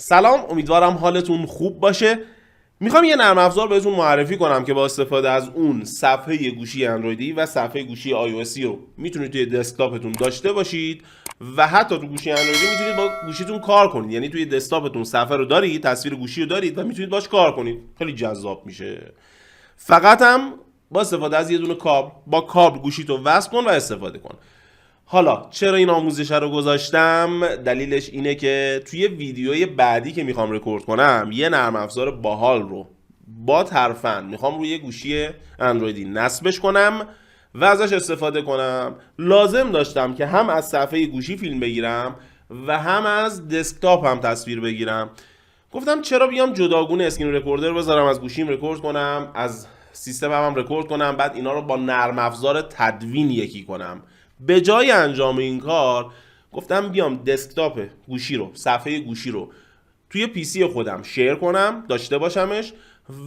سلام، امیدوارم حالتون خوب باشه. میخوام یه نرم افزار بهتون معرفی کنم که با استفاده از اون صفحه گوشی اندرویدی و صفحه گوشی iOS رو میتونید توی دسکتاپتون داشته باشید و حتی تو گوشی اندرویدی میتونید با گوشیتون کار کنید. یعنی توی دسکتاپتون صفحه رو دارید، تصویر گوشی رو دارید و میتونید باش کار کنید. خیلی جذاب میشه. فقط هم با استفاده از یه دونه کابل، با کابل گوشیتو وصل کن و استفاده کن. حالا چرا این آموزش رو گذاشتم؟ دلیلش اینه که توی ویدیوی بعدی که میخوام رکورد کنم یه نرم افزار باحال رو با ترفند میخوام روی گوشی اندرویدی نصبش کنم و ازش استفاده کنم. لازم داشتم که هم از صفحه گوشی فیلم بگیرم و هم از دسکتاپ هم تصویر بگیرم. گفتم چرا بیام جداگونه اسکرین رکوردر بذارم، از گوشیم رکورد کنم، از سیستم هم رکورد کنم، بعد اینا رو با نرم افزار تدوین یکی کنم. به جای انجام این کار گفتم بیام دسکتاپ گوشی رو، صفحه گوشی رو توی پی سی خودم شیر کنم، داشته باشمش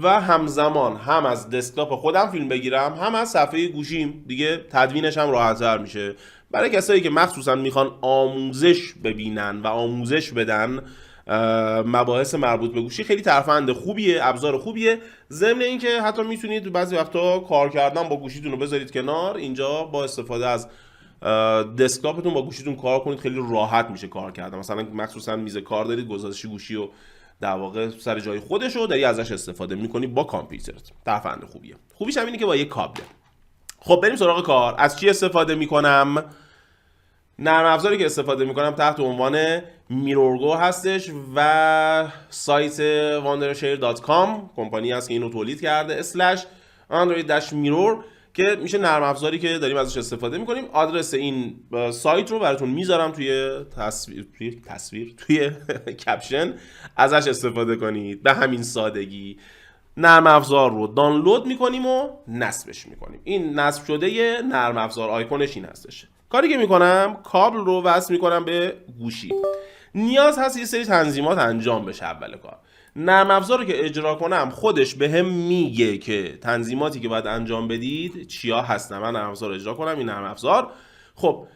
و همزمان هم از دسکتاپ خودم فیلم بگیرم هم از صفحه گوشیم. دیگه تدوینش هم راحت‌تر میشه. برای کسایی که مخصوصا میخوان آموزش ببینن و آموزش بدن مباحث مربوط به گوشی، خیلی ترفند خوبیه، ابزار خوبیه. ضمن اینکه حتی میتونید بعضی وقتا کار کردن با گوشیتون رو بذارید کنار، اینجا با استفاده از دسکتاپتون با گوشیتون کار کنید، خیلی راحت میشه کار کردن. مثلا مخصوصا میز کار دارید، گذاشتی گوشی و در واقع سر جای خودش رو داری ازش استفاده میکنی با کامپیوترت. ترفند خوبیه. خوبیش هم اینه که با یک کابله. خب بریم سراغ کار. از چی استفاده میکنم؟ نرم افزاری که استفاده میکنم تحت عنوان میرورگو هستش و سایت wondershare.com کمپانی هست که اینو تولید کرده /android-mirror که میشه نرم افزاری که داریم ازش استفاده میکنیم. آدرس این سایت رو براتون میذارم توی تصویر توی کپشن، ازش استفاده کنید. به همین سادگی نرم افزار رو دانلود میکنیم و نصبش میکنیم. این نصب شده یه نرم افزار، آیکونش این هستش. کاری که میکنم کابل رو وصل میکنم به گوشی. نیاز هست یه سری تنظیمات انجام بشه. اول کار نرم افزار رو که اجرا کنم خودش به هم میگه که تنظیماتی که باید انجام بدید چیا هستن. من نرم افزار اجرا کنم، این نرم افزار خب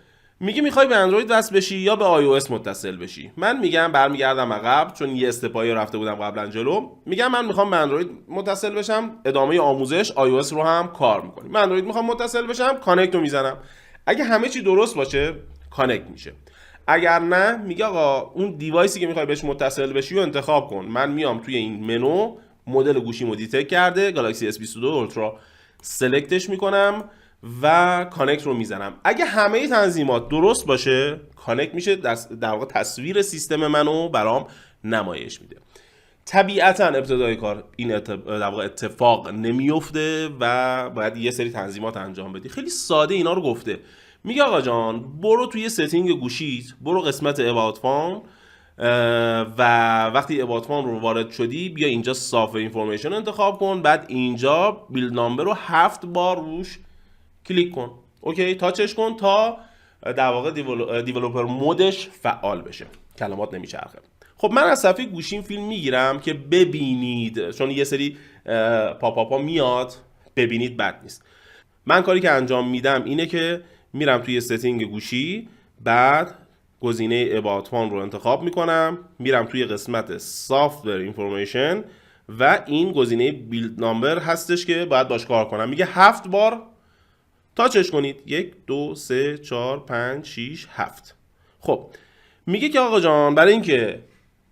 میگه میخوای به اندروید وصل بشی یا به iOS متصل بشی. من میگم برمیگردم عقب، چون یه استپایی رفته بودم قبلا جلو. میگم من میخوام به اندروید متصل بشم، ادامه آموزش iOS رو هم کار میکنیم. من اندروید میخوام متصل بشم، کانکت رو میزنم. اگه همه چی درست باشه کانکت میشه. اگر نه میگه آقا اون دیوایسی که میخوای بهش متصل بشی رو انتخاب کن. من میام توی این منو مدل گوشیمو دیتک کرده گالاکسی S22 اولترا، سلکتش میکنم و کانکت رو میزنم. اگه همه تنظیمات درست باشه کانکت میشه، در واقع تصویر سیستم منو برام نمایش میده. طبیعتا ابتدای کار این در واقع اتفاق نمیفته و باید یه سری تنظیمات انجام بدی. خیلی ساده اینا رو گفته. میگه آقا جان برو توی ستینگ گوشیت، برو قسمت about phone و وقتی about phone رو وارد شدی بیا اینجا صاف اینفورمیشن انتخاب کن، بعد اینجا بیلد نامبر رو 7 بار روش کلیک کن. اوکی، تاچش کن تا در واقع دیولپر مودش فعال بشه. کلمات نمیچرخه. خب من از صفحه گوشیم فیلم میگیرم که ببینید، چون یه سری پاپاپا میاد، ببینید بد نیست. من کاری که انجام میدم اینه که میرم توی ستینگ گوشی، بعد گزینه about phone رو انتخاب میکنم، میرم توی قسمت software information و این گزینه build number هستش که باید باش کار کنم. میگه 7 بار تاچش کنید. 1 2 3 4 5 6 7. خب میگه که آقا جان برای اینکه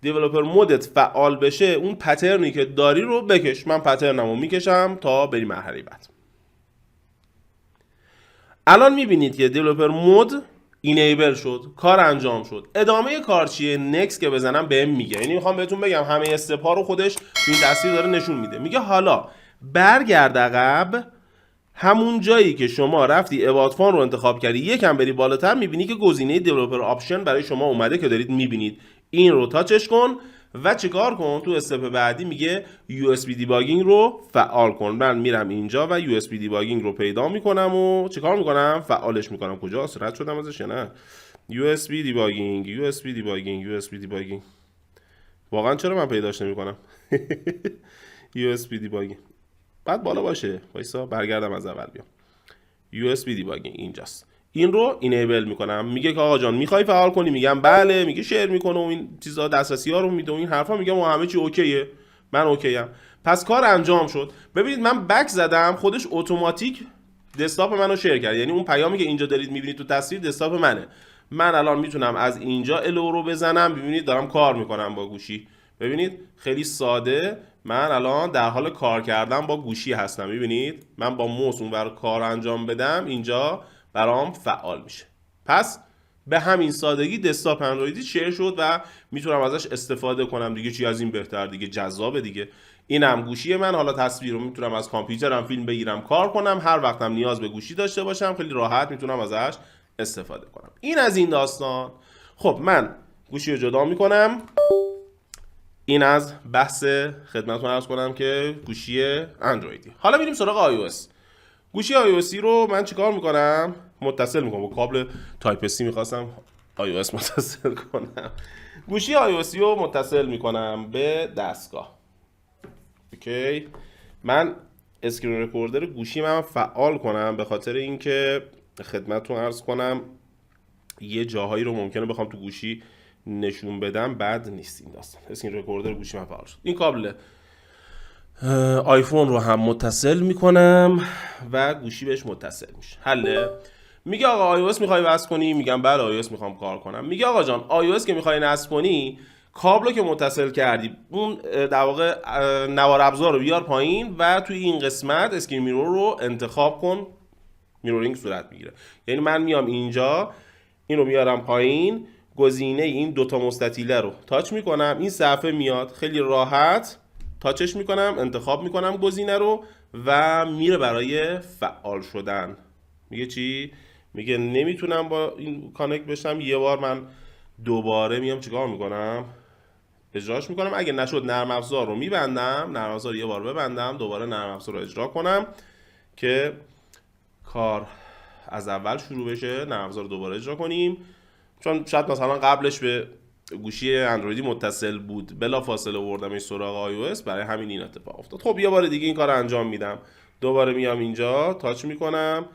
دیولپر مودت فعال بشه اون پترنی که داری رو بکش. من پترنمو میکشم تا بریم مرحله بعد. الان میبینید که دیولپر مود اینیبل شد، کار انجام شد. ادامه کار چیه؟ نکست که بزنم بهم میگه. یعنی میخوام بهتون بگم همه استپ ها رو خودش تو این تصویر داره نشون میده. میگه حالا برگرد عقب، همون جایی که شما رفتی about phone رو انتخاب کردی یکم بری بالاتر میبینی که گزینه دیولپر آپشن برای شما اومده که دارید میبینید. این رو تاچش کن و چیکار کن؟ تو استپ بعدی میگه USB دیباگینگ رو فعال کن. من میرم اینجا و USB دیباگینگ رو پیدا میکنم و چیکار میکنم؟ فعالش میکنم. کجاست؟ رد شدم ازش یا نه؟ USB دیباگینگ USB دیباگینگ USB دیباگینگ. واقعا چرا من پیداش نمیکنم؟ USB دیباگینگ بعد بالا باشه. وایسا برگردم از اول بیام. USB دیباگینگ اینجاست. این رو اینیبل میکنم. میگه که آقا جان میخوای فعال کنی؟ میگم بله. میگه شیر میکنه و این چیزا، دسترسی ها رو میده و این حرفا. میگم همه چی اوکیه، من اوکی ام. پس کار انجام شد. ببینید من بک زدم، خودش اتوماتیک دسکتاپ منو شیر کرد. یعنی اون پیامی که اینجا دارید میبینید تو تصویر دسکتاپ منه. من الان میتونم از اینجا الو رو بزنم. ببینید دارم کار میکنم با گوشی. ببینید خیلی ساده، من الان در حال کار کردن با گوشی هستم. ببینید من با موس اونور کار انجام بدم، اینجا برام فعال میشه. پس به همین سادگی دسکتاپ اندرویدی شیر شد و میتونم ازش استفاده کنم. دیگه چی از این بهتر؟ دیگه جذابه دیگه. اینم گوشی من. حالا تصویر رو میتونم از کامپیوترم فیلم بگیرم، کار کنم. هر وقتم نیاز به گوشی داشته باشم خیلی راحت میتونم ازش استفاده کنم. این از این داستان. خب من گوشی رو جدا میکنم. این از بحث خدمتتون عرض کنم که گوشی اندرویدی. حالا میریم سراغ iOS. گوشی iOS رو من چیکار میکنم؟ متصل میکنم با کابل تایپ C. میخواستم iOS متصل کنم. گوشی iOS رو متصل میکنم به دستگاه. اوکی. من اسکرین رکوردر گوشی من فعال کنم، به خاطر اینکه خدمتتون عرض کنم یه جاهایی رو ممکنه بخوام تو گوشی نشون بدم، بد نیست این داستان. اسکرین رکوردر گوشی من فعال شد. این کابل آیفون رو هم متصل میکنم و گوشی بهش متصل میشه. حله. میگه آقا iOS میخوای وصل کنی؟ میگم بله iOS میخوام کار کنم. میگه آقا جان iOS که میخوای نصب کنی، کابل که متصل کردی اون در واقع نوار ابزار رو بیار پایین و توی این قسمت اسکرین میرور رو انتخاب کن. میرورینگ صورت میگیره. یعنی من میام اینجا، این رو میارم پایین، گزینه این دوتا مستطیله رو تاچ میکنم، این صفحه میاد. خیلی راحت تاچش میکنم، انتخاب میکنم گزینه رو و میره برای فعال شدن. میگه چی؟ میگه نمیتونم با این کانکت بشم. یه بار من دوباره میام چیکار میکنم؟ اجراش میکنم. اگه نشد نرم افزار رو میبندم، نرم افزار یه بار ببندم، دوباره نرم افزار رو اجرا کنم که کار از اول شروع بشه. نرم افزار رو دوباره اجرا کنیم، چون شاید مثلا قبلش به گوشی اندرویدی متصل بود، بلا فاصله آوردمش سراغ iOS، برای همین این اتفاق افتاد. خب یه بار دیگه این کار انجام میدم. دوباره میام اینجا تاچ میکنم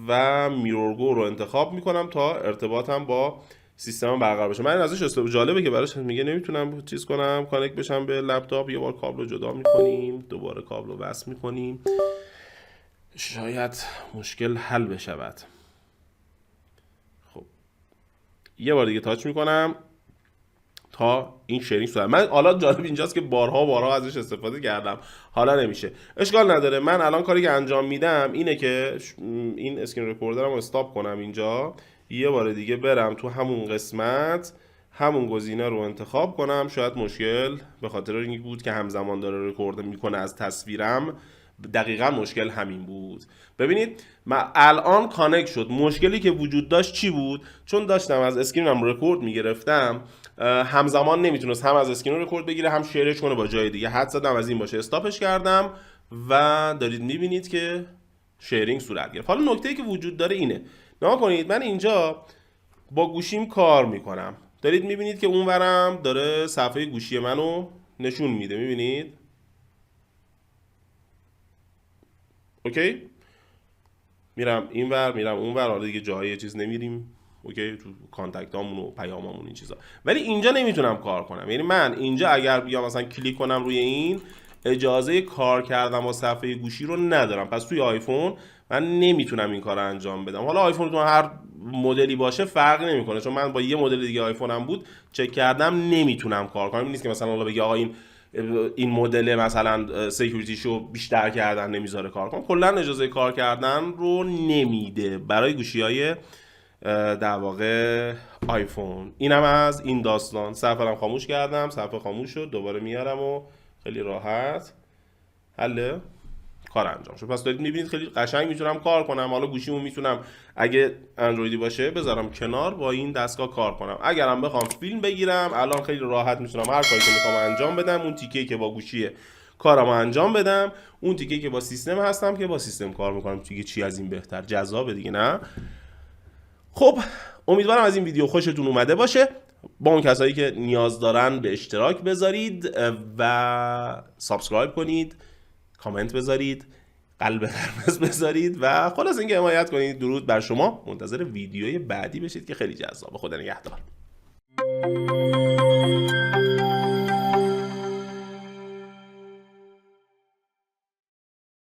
و میرورگو رو انتخاب میکنم تا ارتباطم با سیستم برقرار بشه. من ازش اسلوب جالبه که براش میگه نمیتونم چیز کنم، کانکت بشم به لپتاپ. یه بار کابل رو جدا میکنیم، دوباره کابل رو وصل میکنیم، شاید مشکل حل بشود. خب یه بار دیگه تاچ میکنم تا این شیرینگ صورت. من حالا جالب اینجاست که بارها ازش استفاده کردم، حالا نمیشه. اشکال نداره. من الان کاری که انجام میدم اینه که این اسکرین رکوردرم رو استاپ کنم اینجا، یه بار دیگه برم تو همون قسمت، همون گزینه رو انتخاب کنم. شاید مشکل به خاطر این بود که همزمان داره رکورد میکنه از تصویرم. دقیقا مشکل همین بود. ببینید من الان کانکت شد. مشکلی که وجود داشت چی بود؟ چون داشتم از اسکرینم رکورد میگرفتم، همزمان نمیتونست هم از اسکرین رکورد بگیره هم شیرش کنه با جای دیگه. حد زدم از این باشه، استاپش کردم و دارید میبینید که شیرینگ صورت گرفت. حالا نکته‌ای که وجود داره اینه، نگاه کنید من اینجا با گوشیم کار میکنم، دارید میبینید که اونورم داره صفحه گوشی منو نشون میده. میبینید؟ اوکی. میرم اینور، میرم اونور. حالا دیگه جایی چیز نمیریم، اوکی، تو کانتکتامون و پیامامون این چیزا. ولی اینجا نمیتونم کار کنم. یعنی من اینجا اگر بیام مثلا کلیک کنم روی این، اجازه کار کردن با صفحه گوشی رو ندارم. پس توی آیفون من نمیتونم این کار رو انجام بدم. حالا آیفونتون هر مدلی باشه فرق نمیکنه، چون من با یه مدل دیگه آیفونم بود چک کردم نمیتونم کار کنم. این نیست که مثلا حالا بگی آقا این مدل مثلا سکیوریتی شو بیشتر کردن نمیذاره کار کنم. کلا اجازه کار کردن رو نمیده برای گوشی‌های در واقع آیفون. اینم از این داستان. صفحه‌ام خاموش کردم، صفحه خاموش شد، دوباره میارم و خیلی راحت حل کار انجام شد. پس دارید میبینید خیلی قشنگ میتونم کار کنم. حالا گوشیمو میتونم اگه اندرویدی باشه بذارم کنار، با این دستگاه کار کنم. اگرم بخوام فیلم بگیرم الان خیلی راحت میتونم هر کاری که میخوام انجام بدم. اون تیکه‌ای که با گوشی کارمو انجام بدم، اون تیکه‌ای که با سیستم هستم که با سیستم کار میکنم. دیگه چی از این بهتر؟ جذابه دیگه، نه؟ خب امیدوارم از این ویدیو خوشتون اومده باشه. با اون کسایی که نیاز دارن به اشتراک بذارید و سابسکرایب کنید، کامنت بذارید. قلب قرمز بذارید و خلاص اینکه حمایت کنید. درود بر شما، منتظر ویدیوی بعدی بشید که خیلی جذابه. خدا نگهدار.